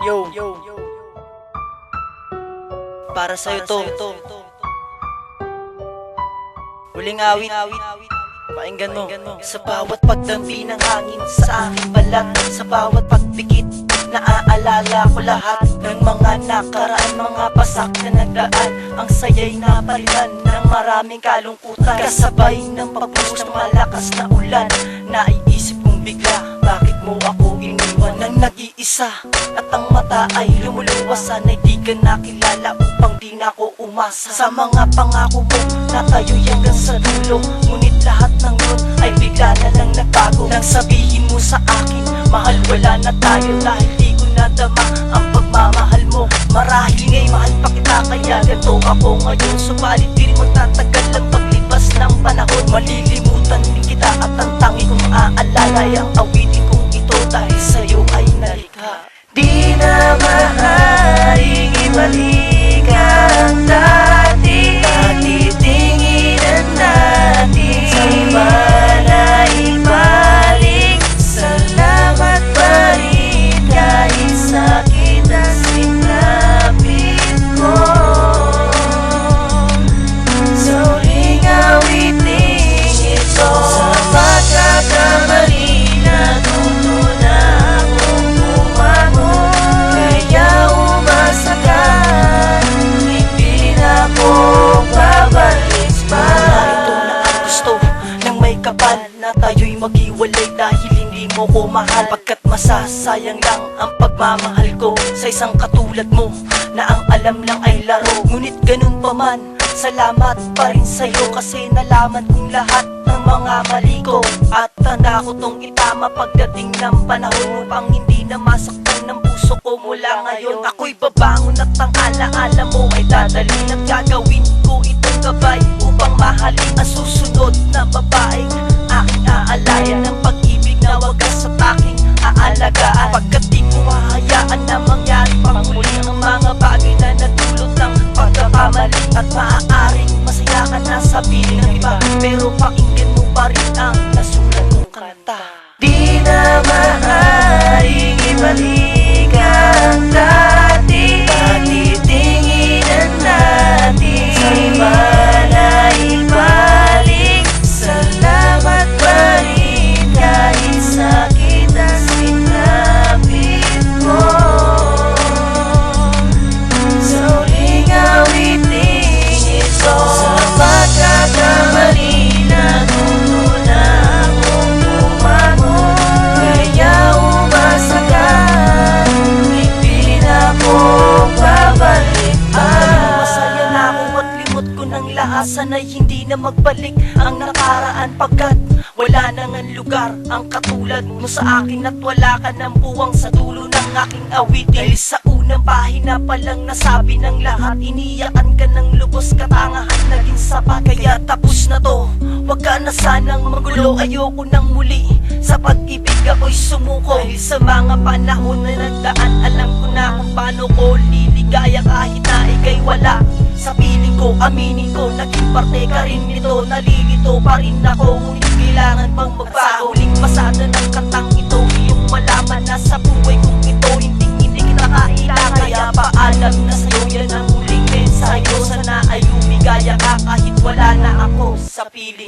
Yo, para sa'yo to. Huling awit, pakinggan mo. Sa bawat pagdampi ng hangin sa aking balat, sa bawat pagpikit, naaalala ko lahat ng mga nakaraan, mga pasak na nagdaan. Ang saya'y napalitan ng maraming kalungkutan, kasabay ng pagbuhos ng malakas na ulan. Naiisip kong bigla, bakit mo ako iniwan ng nag-iisa? At ang mata ay lumuluwas, sana'y di ka nakilala upang di na ako umasa sa mga pangako mo, natayo'y hanggang sa dulo. Ngunit lahat ng yun ay bigla na lang nagbago. Nang sabihin mo sa akin, mahal wala na tayo, dahil di ko nadama ang pagmamahal mo. Marahil nga'y mahal pa kita, kaya ganito ako ngayon. Subalit di rin magtatagal ang paglipas ng panahon. Malilimutan din kita at ang tangi kong aalala ang awitin kong ito, dahil sa'yo ay nalikha. Di na maaaring ibalik ang dati, titinginan natin sa iba na ibalik. Salamat pa rin kahit sakit ang sinapit mo. Sa huling awiting ito, sa pagkakamali natuto na akong bumangon. Kaya umasa ka, hindi na ako babalik pa. Ito na ang gusto ng may kapal, na tayo'y maghiwalay dahil hindi mo ko mahal. Pagkat masasayang lang ang pagmamahal ko sa isang katulad mo, na ang alam lang ay laro. Ngunit ganun pa man, salamat pa rin sa'yo, kasi nalaman kong lahat ng mga mali ko. At tanda ko tong itama pagdating ng panahon, upang hindi na masaktan ng puso ko mula ngayon. Ako'y babangon at ang alaala mo ay dadalhin, at gagawin ko itong gabay upang mahalin ang susunod na babaeng aking aalayan. Ng pag-ibig na wagas at aking aalagaan, pagkat di ko hahayaan na mangyari pang muli ang mga bagay na natulot ng pagkakamali. At maaaring masaya ka na sa piling ng iba, pero pakinggan mo pa rin ang nasulat kong kanta. Di na maaaring ibalik ang dati, titinginan natin sa iba na ibalik. Salamat pa rin kahit sakit ang sinapit mo. Sa huling awiting ito, sa pagkakamali natuto na akong bumangon. Kaya umasa ka, hindi na ako babalik pa. Masaya na ako at limot ko ng lahat, sana'y hindi na magbalik ang nakaraan, pagkat wala nang ang lugar ang katulad mo sa akin. At wala ka nang buwang sa dulo ng aking awitin, dahil sa unang pahina pa lang nasabi ng lahat. Iniyakan ka ng lubos, katangahan naging sapat. Kaya tapos na to, wag ka na sanang magulo. Ayoko nang muli sa pag-ibig ako'y sumuko, dahil sa mga panahon na nagdaan, alam ko na kung paano ko liligaya kahit na ika'y wala sa piling ko. Aminin ko, naging parte ka rin nito. Nalilito pa rin ako, ngunit kailangan pang magbago. Huling pasada ng kantang ito, iyong malaman na sa buhay kong ito hindi kita kailangan. Kaya paalam na sa'yo, yan ang huling mensayo. Sana ay lumigaya ka kahit wala na ako sa piling.